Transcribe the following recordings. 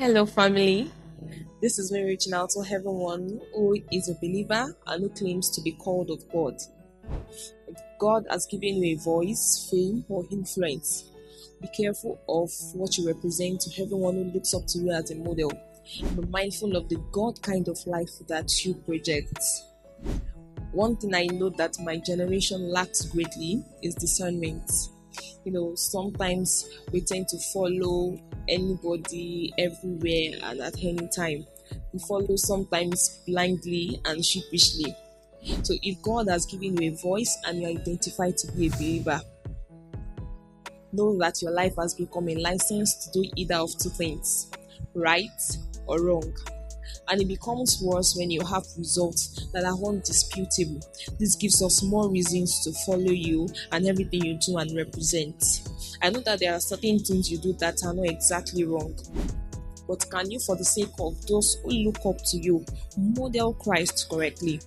Hello, family. This is me reaching out to everyone who is a believer and who claims to be called of God. If God has given you a voice, fame, or influence, be careful of what you represent to everyone who looks up to you as a model. Be mindful of the God kind of life that you project. One thing I know that my generation lacks greatly is discernment. Sometimes we tend to follow anybody everywhere and at any time. We follow sometimes blindly and sheepishly. So if God has given you a voice and you identify to be a believer, know that your life has become a license to do either of two things, right or wrong. And it becomes worse when you have results that are undisputable. This gives us more reasons to follow you and everything you do and represent. I know that there are certain things you do that are not exactly wrong, but can you, for the sake of those who look up to you, model Christ correctly?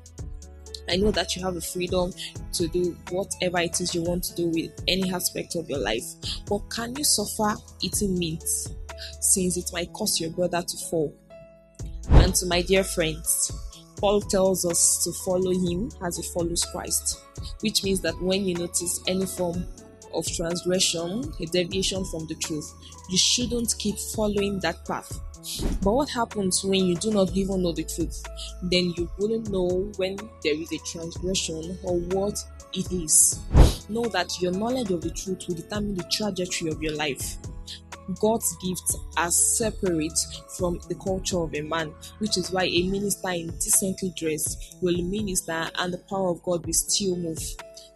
I know that you have the freedom to do whatever it is you want to do with any aspect of your life, but can you suffer eating meat, since it might cause your brother to fall? And to my dear friends, Paul tells us to follow him as he follows Christ, which means that when you notice any form of transgression, a deviation from the truth, you shouldn't keep following that path. But what happens when you do not even know the truth? Then you wouldn't know when there is a transgression or what it is. Know that your knowledge of the truth will determine the trajectory of your life. God's gifts are separate from the culture of a man, which is why a minister indecently dressed will minister and the power of God will still move.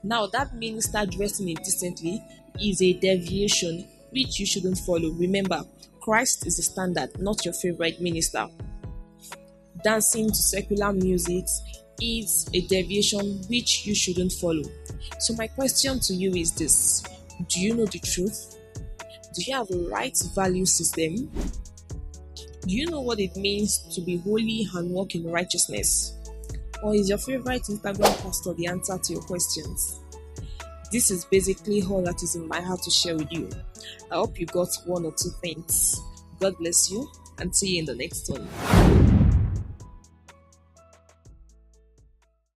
Now, that minister dressing indecently is a deviation which you shouldn't follow. Remember, Christ is the standard, not your favorite minister. Dancing to secular music is a deviation which you shouldn't follow. So my question to you is this: do you know the truth? Do you have a right value system? Do you know what it means to be holy and walk in righteousness? Or is your favorite Instagram pastor the answer to your questions? This is basically all that is in my heart to share with you. I hope you got one or two things. God bless you and see you in the next one.